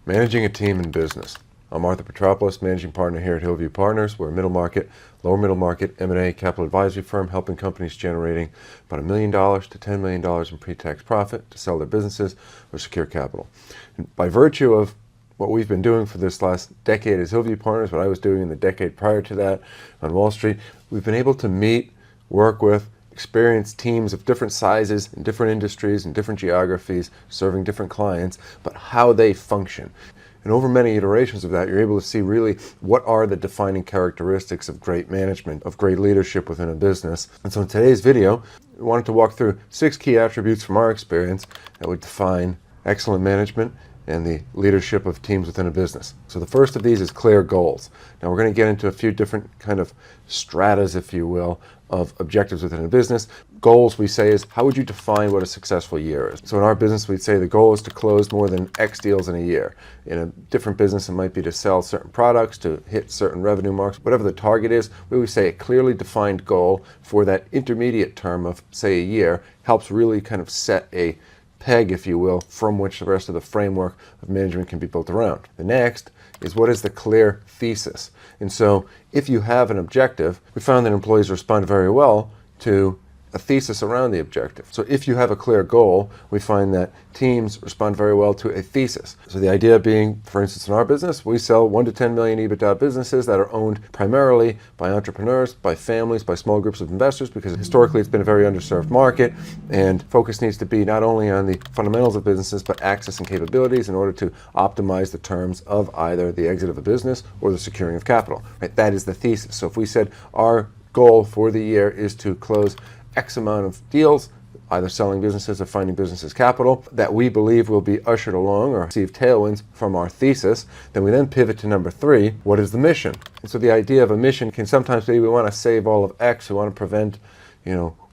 Managing a team in business. I'm Arthur Petropoulos, managing partner here at Hillview Partners. We're a middle market, lower middle market M&A capital advisory firm helping companies generating about $1 million to $10 million in pre-tax profit to sell their businesses or secure capital. And by virtue of what we've been doing for this last decade as Hillview Partners, what I was doing in the decade prior to that on Wall Street, we've been able to meet, work with, experienced teams of different sizes in different industries and different geographies, serving different clients, but how they function. And over many iterations of that, you're able to see really what are the defining characteristics of great management, of great leadership within a business. And so in today's video, we wanted to walk through 6 key attributes from our experience that would define excellent management and the leadership of teams within a business. So the first of these is clear goals. Now we're going to get into a few different kind of stratas, if you will, of objectives within a business. Goals, we say, is how would you define what a successful year is? So in our business, we'd say the goal is to close more than X deals in a year. In a different business, it might be to sell certain products, to hit certain revenue marks. Whatever the target is, we would say a clearly defined goal for that intermediate term of, say, a year helps really kind of set a peg, if you will, from which the rest of the framework of management can be built around. The next is what is the clear thesis? And so if you have an objective, we found that employees respond very well to a thesis around the objective. So if you have a clear goal, we find that teams respond very well to a thesis. So the idea being, for instance, in our business, we sell 1 to 10 million EBITDA businesses that are owned primarily by entrepreneurs, by families, by small groups of investors, because historically it's been a very underserved market, and focus needs to be not only on the fundamentals of businesses, but access and capabilities in order to optimize the terms of either the exit of a business or the securing of capital. Right? That is the thesis. So if we said our goal for the year is to close X amount of deals, either selling businesses or finding businesses capital, that we believe will be ushered along or receive tailwinds from our thesis, then we then pivot to number 3, what is the mission? And so the idea of a mission can sometimes be we want to save all of X, we want to prevent,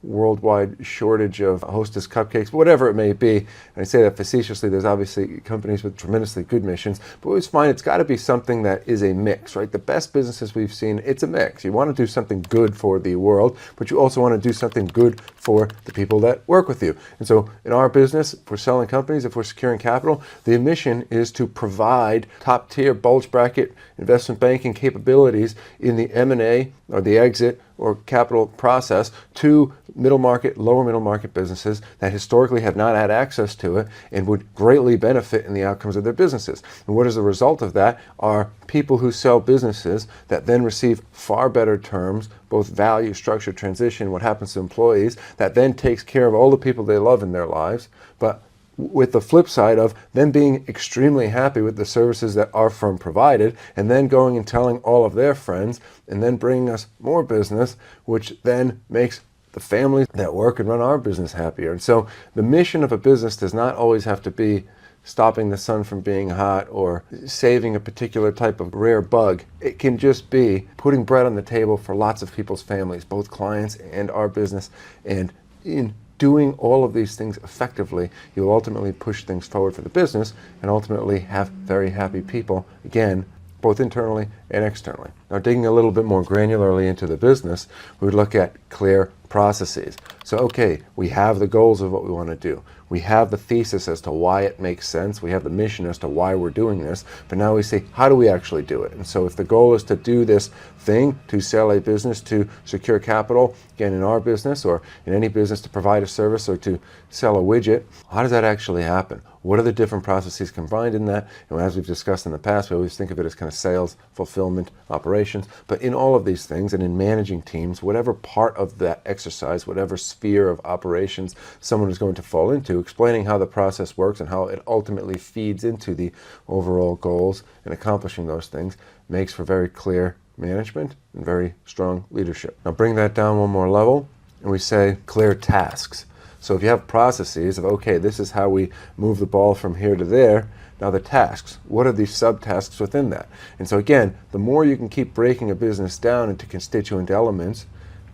worldwide shortage of Hostess cupcakes, whatever it may be. And I say that facetiously. There's obviously companies with tremendously good missions, but we always find it's got to be something that is a mix, right? The best businesses we've seen, it's a mix. You want to do something good for the world, but you also want to do something good for the people that work with you. And so in our business, if we're selling companies, if we're securing capital, the mission is to provide top-tier bulge bracket investment banking capabilities in the M&A or the exit or capital process to middle market, lower middle market businesses that historically have not had access to it and would greatly benefit in the outcomes of their businesses. And what is the result of that are people who sell businesses that then receive far better terms, both value, structure, transition, what happens to employees, that then takes care of all the people they love in their lives, but with the flip side of them being extremely happy with the services that our firm provided, and then going and telling all of their friends, and then bringing us more business, which then makes the families that work and run our business happier. And so the mission of a business does not always have to be stopping the sun from being hot or saving a particular type of rare bug. It can just be putting bread on the table for lots of people's families, both clients and our business. And in doing all of these things effectively, you'll ultimately push things forward for the business and ultimately have very happy people, again, both internally and externally. Now, digging a little bit more granularly into the business, we would look at clear processes. So, okay, we have the goals of what we want to do. We have the thesis as to why it makes sense. We have the mission as to why we're doing this. But now we say, how do we actually do it? And so if the goal is to do this thing, to sell a business, to secure capital, again, in our business or in any business to provide a service or to sell a widget, how does that actually happen? What are the different processes combined in that? And as we've discussed in the past, we always think of it as kind of sales, fulfillment, operations. But in all of these things and in managing teams, whatever part of that exercise, whatever sphere of operations someone is going to fall into, explaining how the process works and how it ultimately feeds into the overall goals and accomplishing those things makes for very clear management and very strong leadership. Now bring that down one more level and we say clear tasks. So if you have processes of, okay, this is how we move the ball from here to there, now the tasks, what are the subtasks within that? And so again, the more you can keep breaking a business down into constituent elements,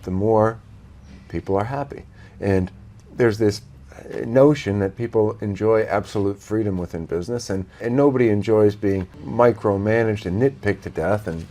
the more people are happy. And there's this notion that people enjoy absolute freedom within business, and nobody enjoys being micromanaged and nitpicked to death and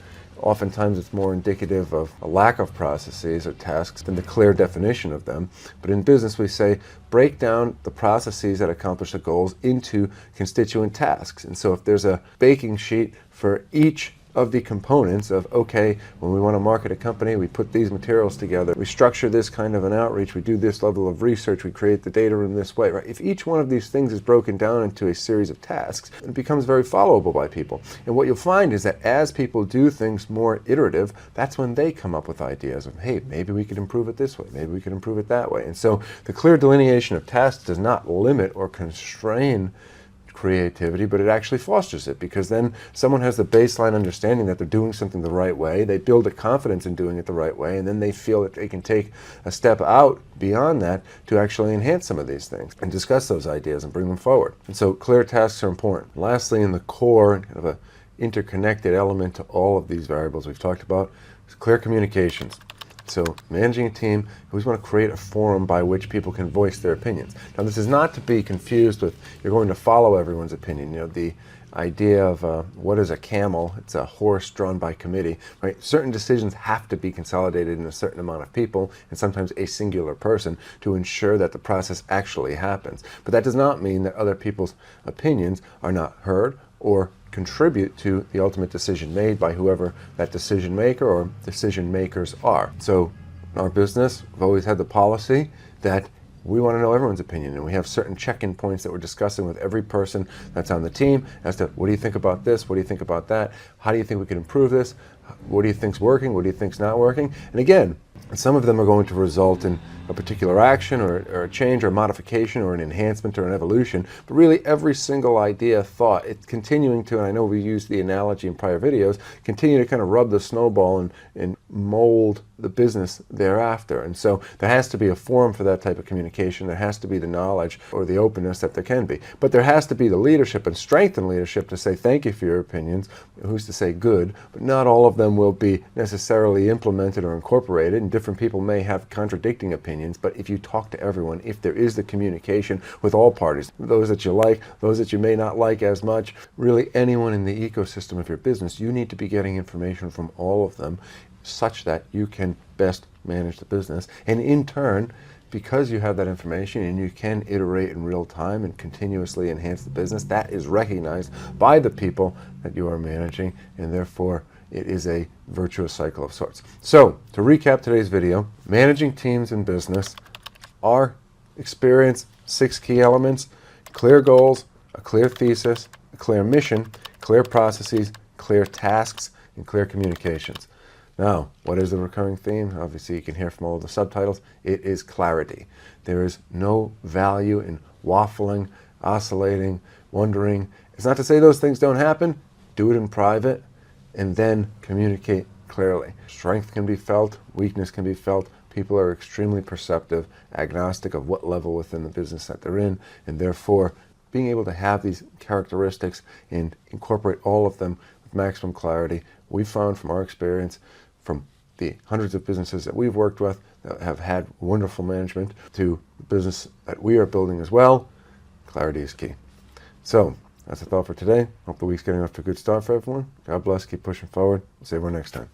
Oftentimes it's more indicative of a lack of processes or tasks than the clear definition of them. But in business we say break down the processes that accomplish the goals into constituent tasks. And so if there's a baking sheet for each of the components of, okay, when we want to market a company, we put these materials together, we structure this kind of an outreach, we do this level of research, we create the data room this way, right? If each one of these things is broken down into a series of tasks, it becomes very followable by people. And what you'll find is that as people do things more iterative, that's when they come up with ideas of, hey, maybe we could improve it this way, maybe we could improve it that way. And so the clear delineation of tasks does not limit or constrain creativity, but it actually fosters it, because then someone has the baseline understanding that they're doing something the right way, they build a confidence in doing it the right way, and then they feel that they can take a step out beyond that to actually enhance some of these things and discuss those ideas and bring them forward. And so clear tasks are important. Lastly, in the core, kind of an interconnected element to all of these variables we've talked about, is clear communications. So managing a team, you always want to create a forum by which people can voice their opinions. Now this is not to be confused with you're going to follow everyone's opinion. You know, the idea of what is a camel? It's a horse drawn by committee, right? Certain decisions have to be consolidated in a certain amount of people, and sometimes a singular person, to ensure that the process actually happens. But that does not mean that other people's opinions are not heard or contribute to the ultimate decision made by whoever that decision maker or decision makers are. So in our business, we've always had the policy that we want to know everyone's opinion, and we have certain check-in points that we're discussing with every person that's on the team as to what do you think about this, what do you think about that, how do you think we can improve this, what do you think's working, what do you think's not working. And again, some of them are going to result in a particular action or a change or a modification or an enhancement or an evolution, but really every single idea, thought, it's continuing to, and I know we used the analogy in prior videos, continue to kind of rub the snowball and mold the business thereafter. And so there has to be a forum for that type of communication. There has to be the knowledge or the openness that there can be. But there has to be the leadership and strength in leadership to say thank you for your opinions. Who's to say good? But not all of them will be necessarily implemented or incorporated, and different people may have contradicting opinions. But if you talk to everyone, if there is the communication with all parties, those that you like, those that you may not like as much, really anyone in the ecosystem of your business, you need to be getting information from all of them such that you can best manage the business. And in turn, because you have that information and you can iterate in real time and continuously enhance the business, that is recognized by the people that you are managing, and therefore it is a virtuous cycle of sorts. So to recap today's video, managing teams in business, our experience, 6 key elements: clear goals, a clear thesis, a clear mission, clear processes, clear tasks, and clear communications. Now, what is the recurring theme? Obviously, you can hear from all of the subtitles. It is clarity. There is no value in waffling, oscillating, wondering. It's not to say those things don't happen. Do it in private and then communicate clearly. Strength can be felt, weakness can be felt. People are extremely perceptive, agnostic of what level within the business that they're in, and therefore being able to have these characteristics and incorporate all of them with maximum clarity. We found from our experience, from the hundreds of businesses that we've worked with that have had wonderful management, to the business that we are building as well, clarity is key. So that's a thought for today. Hope the week's getting off to a good start for everyone. God bless, keep pushing forward. See everyone next time.